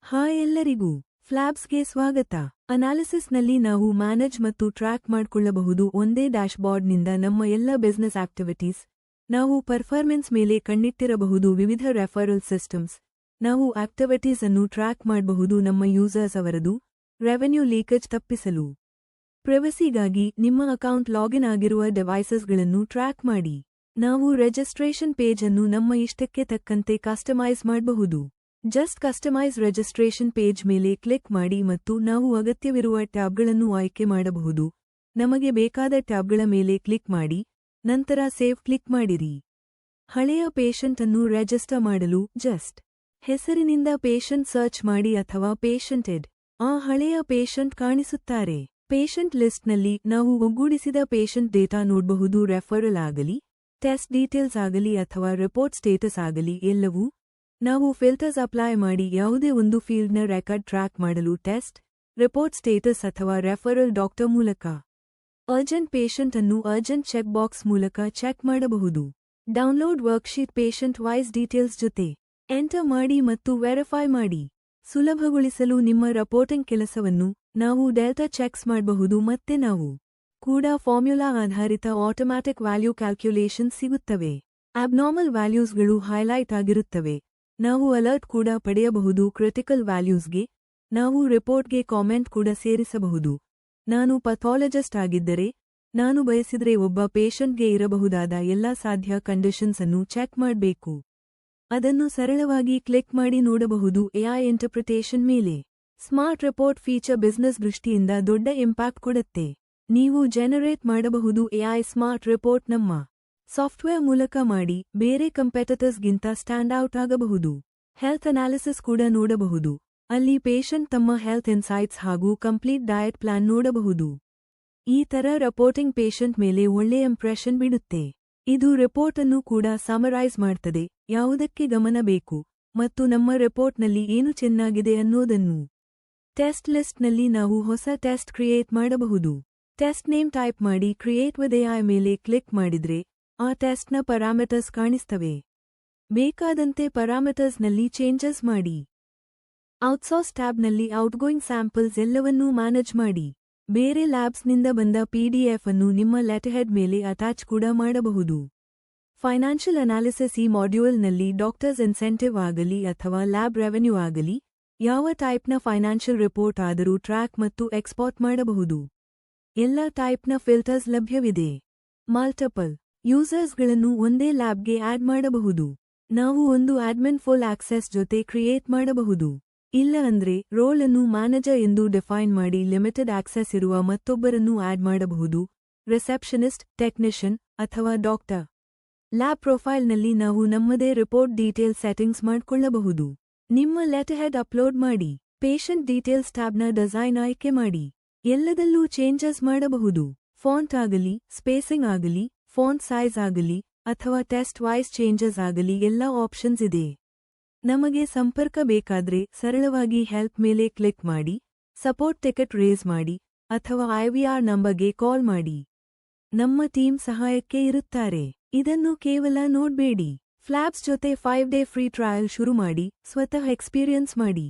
Hi ಎಲ್ಲರಿಗೂ, ಫ್ಲಾಬ್ಸ್ಗೆ ಸ್ವಾಗತ. ಅನಾಲಿಸಿಸ್ನಲ್ಲಿ ನಾವು ಮ್ಯಾನೇಜ್ ಮತ್ತು ಟ್ರ್ಯಾಕ್ ಮಾಡಿಕೊಳ್ಳಬಹುದು ಒಂದೇ ಡ್ಯಾಶ್ಬೋರ್ಡ್ನಿಂದ ನಮ್ಮ ಎಲ್ಲ ಬಿಸ್ನೆಸ್ ಆಕ್ಟಿವಿಟೀಸ್. ನಾವು ಪರ್ಫಾರ್ಮೆನ್ಸ್ ಮೇಲೆ ಕಣ್ಣಿಟ್ಟಿರಬಹುದು ವಿವಿಧ ರೆಫರಲ್ ಸಿಸ್ಟಮ್ಸ್. ನಾವು ಆಕ್ಟಿವಿಟೀಸ್ ಅನ್ನು ಟ್ರ್ಯಾಕ್ ಮಾಡಬಹುದು ನಮ್ಮ ಯೂಸರ್ಸ್ ಅವರದು ರೆವೆನ್ಯೂ ಲೀಕೇಜ್ ತಪ್ಪಿಸಲು. ಪ್ರೈವಸಿಗಾಗಿ ನಿಮ್ಮ ಅಕೌಂಟ್ ಲಾಗಿನ್ ಆಗಿರುವ ಡಿವೈಸಸ್ಗಳನ್ನು ಟ್ರ್ಯಾಕ್ ಮಾಡಿ. ನಾವು ರಿಜಿಸ್ಟ್ರೇಷನ್ ಪೇಜ್ ಅನ್ನು ನಮ್ಮ ಇಷ್ಟಕ್ಕೆ ತಕ್ಕಂತೆ ಕಸ್ಟಮೈಸ್ ಮಾಡಬಹುದು. ಜಸ್ಟ್ ಕಸ್ಟಮೈಸ್ ರಿಜಿಸ್ಟ್ರೇಷನ್ ಪೇಜ್ ಮೇಲೆ ಕ್ಲಿಕ್ ಮಾಡಿ ಮತ್ತು ನಾವು ಅಗತ್ಯವಿರುವ ಟ್ಯಾಬ್ಗಳನ್ನು ಆಯ್ಕೆ ಮಾಡಬಹುದು. ನಮಗೆ ಬೇಕಾದ ಟ್ಯಾಬ್ಗಳ ಮೇಲೆ ಕ್ಲಿಕ್ ಮಾಡಿ, ನಂತರ ಸೇವ್ ಕ್ಲಿಕ್ ಮಾಡಿರಿ. ಹಳೆಯ ಪೇಷಂಟ್ ಅನ್ನು ರಿಜಿಸ್ಟರ್ ಮಾಡಲು ಜಸ್ಟ್ ಹೆಸರಿನಿಂದ ಪೇಷಂಟ್ ಸರ್ಚ್ ಮಾಡಿ ಅಥವಾ ಪೇಷಂಟೆಡ್ ಆ ಹಳೆಯ ಪೇಷಂಟ್ ಕಾಣಿಸುತ್ತಾರೆ. ಪೇಷಂಟ್ ಲಿಸ್ಟ್ನಲ್ಲಿ ನಾವು ಒಗ್ಗೂಡಿಸಿದ ಪೇಷಂಟ್ ಡೇಟಾ ನೋಡಬಹುದು. ರೆಫರಲ್ ಆಗಲಿ, ಟೆಸ್ಟ್ ಡೀಟೇಲ್ಸ್ ಆಗಲಿ ಅಥವಾ ರಿಪೋರ್ಟ್ ಸ್ಟೇಟಸ್ ಆಗಲಿ ಎಲ್ಲವೂ. ನಾವು ಫಿಲ್ಟರ್ಸ್ ಅಪ್ಲೈ ಮಾಡಿ ಯಾವುದೇ ಒಂದು ಫೀಲ್ಡ್ನ ರೆಕಾರ್ಡ್ ಟ್ರ್ಯಾಕ್ ಮಾಡಲು ಟೆಸ್ಟ್, ರಿಪೋರ್ಟ್ ಸ್ಟೇಟಸ್ ಅಥವಾ ರೆಫರಲ್ ಡಾಕ್ಟರ್ ಮೂಲಕ. ಅರ್ಜೆಂಟ್ ಪೇಷಂಟ್ ಅನ್ನು ಅರ್ಜೆಂಟ್ ಚೆಕ್ ಬಾಕ್ಸ್ ಮೂಲಕ ಚೆಕ್ ಮಾಡಬಹುದು. Download worksheet patient wise details ಜೊತೆ ಎಂಟರ್ ಮಾಡಿ ಮತ್ತು ವೆರಿಫೈ ಮಾಡಿ. ಸುಲಭಗೊಳಿಸಲು ನಿಮ್ಮ ರಿಪೋರ್ಟಿಂಗ್ ಕೆಲಸವನ್ನು ನಾವು ಡೆಲ್ಟಾ ಚೆಕ್ಸ್ ಮಾಡಬಹುದು ಮತ್ತೆ ನಾವು ಕೂಡ ಫಾರ್ಮ್ಯುಲಾ ಆಧಾರಿತ ಆಟೋಮ್ಯಾಟಿಕ್ ವ್ಯಾಲ್ಯೂ ಕ್ಯಾಲ್ಕ್ಯುಲೇಷನ್ ಸಿಗುತ್ತವೆ. ಅಬ್ನಾರ್ಮಲ್ ವ್ಯಾಲ್ಯೂಸ್ಗಳು ಹೈಲೈಟ್ ಆಗಿರುತ್ತವೆ. ನಾವು ಅಲರ್ಟ್ ಕೂಡ ಪಡೆಯಬಹುದು. ಕ್ರಿಟಿಕಲ್ ವ್ಯಾಲ್ಯೂಸ್ಗೆ ನಾವು ರಿಪೋರ್ಟ್ಗೆ ಕಾಮೆಂಟ್ ಕೂಡ ಸೇರಿಸಬಹುದು. ನಾನು ಪಥಾಲಜಿಸ್ಟ್ ಆಗಿದ್ದರೆ ನಾನು ಬಯಸಿದ್ರೆ ಒಬ್ಬ ಪೇಷಂಟ್ಗೆ ಇರಬಹುದಾದ ಎಲ್ಲಾ ಸಾಧ್ಯ ಕಂಡೀಷನ್ಸ್ ಅನ್ನು ಚೆಕ್ ಮಾಡಬೇಕು. ಅದನ್ನು ಸರಳವಾಗಿ ಕ್ಲಿಕ್ ಮಾಡಿ ನೋಡಬಹುದು. ಎಐ ಇಂಟರ್ಪ್ರಿಟೇಷನ್ ಮೇಲೆ ಸ್ಮಾರ್ಟ್ ರಿಪೋರ್ಟ್ ಫೀಚರ್ ಬಿಸ್ನೆಸ್ ದೃಷ್ಟಿಯಿಂದ ದೊಡ್ಡ ಇಂಪ್ಯಾಕ್ಟ್ ಕೊಡುತ್ತೆ. ನೀವು ಜನರೇಟ್ ಮಾಡಬಹುದು ಎಐ ಸ್ಮಾರ್ಟ್ ರಿಪೋರ್ಟ್ ನಮ್ಮ ಸಾಫ್ಟ್ವೇರ್ ಮೂಲಕ ಮಾಡಿ ಬೇರೆ ಕಂಪೆಟಟರ್ಸ್ಗಿಂತ ಸ್ಟ್ಯಾಂಡ್ ಔಟ್ ಆಗಬಹುದು. ಹೆಲ್ತ್ ಅನಾಲಿಸಿಸ್ ಕೂಡ ನೋಡಬಹುದು. ಅಲ್ಲಿ ಪೇಷಂಟ್ ತಮ್ಮ ಹೆಲ್ತ್ ಇನ್ಸೈಟ್ಸ್ ಹಾಗೂ ಕಂಪ್ಲೀಟ್ ಡಯಟ್ ಪ್ಲಾನ್ ನೋಡಬಹುದು. ಈ ತರ ರಿಪೋರ್ಟಿಂಗ್ ಪೇಷಂಟ್ ಮೇಲೆ ಒಳ್ಳೆ ಇಂಪ್ರೆಷನ್ ಬಿಡುತ್ತೆ. ಇದು ರಿಪೋರ್ಟ್ ಅನ್ನು ಕೂಡ ಸಮರೈಸ್ ಮಾಡ್ತದೆ, ಯಾವುದಕ್ಕೆ ಗಮನ ಬೇಕು ಮತ್ತು ನಮ್ಮ ರಿಪೋರ್ಟ್ನಲ್ಲಿ ಏನು ಚೆನ್ನಾಗಿದೆ ಅನ್ನೋದನ್ನು. ಟೆಸ್ಟ್ ಲಿಸ್ಟ್ನಲ್ಲಿ ನಾವು ಹೊಸ ಟೆಸ್ಟ್ ಕ್ರಿಯೇಟ್ ಮಾಡಬಹುದು. ಟೆಸ್ಟ್ ನೇಮ್ ಟೈಪ್ ಮಾಡಿ ಕ್ರಿಯೇಟ್ ವಿತ್ ಎಐ ಮೇಲೆ ಕ್ಲಿಕ್ ಮಾಡಿದ್ರೆ ಆ ಟೆಸ್ಟ್ನ ಪ್ಯಾರಾಮೀಟರ್ಸ್ ಕಾಣಿಸ್ತವೆ. ಬೇಕಾದಂತೆ ಪ್ಯಾರಾಮೀಟರ್ಸ್ನಲ್ಲಿ ಚೇಂಜಸ್ ಮಾಡಿ. ಔಟ್ಸೋರ್ಸ್ ಟ್ಯಾಬ್ನಲ್ಲಿ ಔಟ್ಗೋಯಿಂಗ್ ಸ್ಯಾಂಪಲ್ಸ್ ಎಲ್ಲವನ್ನೂ ಮ್ಯಾನೇಜ್ ಮಾಡಿ. ಬೇರೆ ಲ್ಯಾಬ್ಸ್ನಿಂದ ಬಂದ ಪಿಡಿಎಫ್ ಅನ್ನು ನಿಮ್ಮ ಲೆಟರ್ಹೆಡ್ ಮೇಲೆ ಅಟ್ಯಾಚ್ ಕೂಡ ಮಾಡಬಹುದು. ಫೈನಾನ್ಷಿಯಲ್ ಅನಾಲಿಸಿಸ್ ಈ ಮಾಡ್ಯೂಲ್ನಲ್ಲಿ ಡಾಕ್ಟರ್ಸ್ ಇನ್ಸೆಂಟಿವ್ ಆಗಲಿ ಅಥವಾ ಲ್ಯಾಬ್ ರೆವೆನ್ಯೂ ಆಗಲಿ ಯಾವ ಟೈಪ್ನ ಫೈನಾನ್ಷಿಯಲ್ ರಿಪೋರ್ಟ್ ಆದರೂ ಟ್ರ್ಯಾಕ್ ಮತ್ತು ಎಕ್ಸ್ಪೋರ್ಟ್ ಮಾಡಬಹುದು. ಎಲ್ಲ ಟೈಪ್ನ ಫಿಲ್ಟರ್ಸ್ ಲಭ್ಯವಿದೆ. ಮಲ್ಟಿಪಲ್ ಯೂಸರ್ಸ್ಗಳನ್ನು ಒಂದೇ ಲ್ಯಾಬ್ಗೆ ಆಡ್ ಮಾಡಬಹುದು. ನಾವು ಒಂದು ಅಡ್ಮಿನ್ ಫುಲ್ ಆಕ್ಸೆಸ್ ಜೊತೆ ಕ್ರಿಯೇಟ್ ಮಾಡಬಹುದು. ಇಲ್ಲ ಅಂದ್ರೆ ರೋಲ್ ಅನ್ನು ಮ್ಯಾನೇಜರ್ ಎಂದು ಡಿಫೈನ್ ಮಾಡಿ ಲಿಮಿಟೆಡ್ ಆಕ್ಸೆಸ್ ಇರುವ ಮತ್ತೊಬ್ಬರನ್ನು ಆಡ್ ಮಾಡಬಹುದು. ರಿಸೆಪ್ಷನಿಸ್ಟ್, ಟೆಕ್ನಿಷಿಯನ್ ಅಥವಾ ಡಾಕ್ಟರ್. ಲ್ಯಾಬ್ ಪ್ರೊಫೈಲ್ನಲ್ಲಿ ನಾವು ನಮ್ಮದೇ ರಿಪೋರ್ಟ್ ಡೀಟೇಲ್ ಸೆಟ್ಟಿಂಗ್ಸ್ ಮಾಡಿಕೊಳ್ಳಬಹುದು. ನಿಮ್ಮ ಲೆಟರ್ಹೆಡ್ ಅಪ್ಲೋಡ್ ಮಾಡಿ. ಪೇಷಂಟ್ ಡೀಟೇಲ್ಸ್ ಟ್ಯಾಬ್ನ ಡಿಸೈನ್ ಆಯ್ಕೆ ಮಾಡಿ. ಎಲ್ಲದಲ್ಲೂ ಚೇಂಜಸ್ ಮಾಡಬಹುದು. ಫಾಂಟ್ ಆಗಲಿ, ಸ್ಪೇಸಿಂಗ್ ಆಗಲಿ, ಫಾಂಟ್ ಸೈಜ್ ಆಗಲಿ ಅಥವಾ ಟೆಸ್ಟ್ ವೈಸ್ ಚೇಂಜಸ್ ಆಗಲಿ ಎಲ್ಲ ಆಪ್ಷನ್ಸ್ ಇದೆ. ನಮಗೆ ಸಂಪರ್ಕ ಬೇಕಾದ್ರೆ ಸರಳವಾಗಿ ಹೆಲ್ಪ್ ಮೇಲೆ ಕ್ಲಿಕ್ ಮಾಡಿ, ಸಪೋರ್ಟ್ ಟಿಕೆಟ್ ರೇಸ್ ಮಾಡಿ ಅಥವಾ IVR ನಂಬರ್ಗೆ ಕಾಲ್ ಮಾಡಿ. ನಮ್ಮ ಟೀಮ್ ಸಹಾಯಕ್ಕೆ ಇರುತ್ತಾರೆ. ಇದನ್ನು ಕೇವಲ ನೋಡ್ಬೇಡಿ. ಫ್ಲಾಬ್ಸ್ ಜೊತೆ 5 ಡೇ ಫ್ರೀ ಟ್ರಯಲ್ ಶುರು ಮಾಡಿ, ಸ್ವತಃ ಎಕ್ಸ್ಪೀರಿಯನ್ಸ್ ಮಾಡಿ.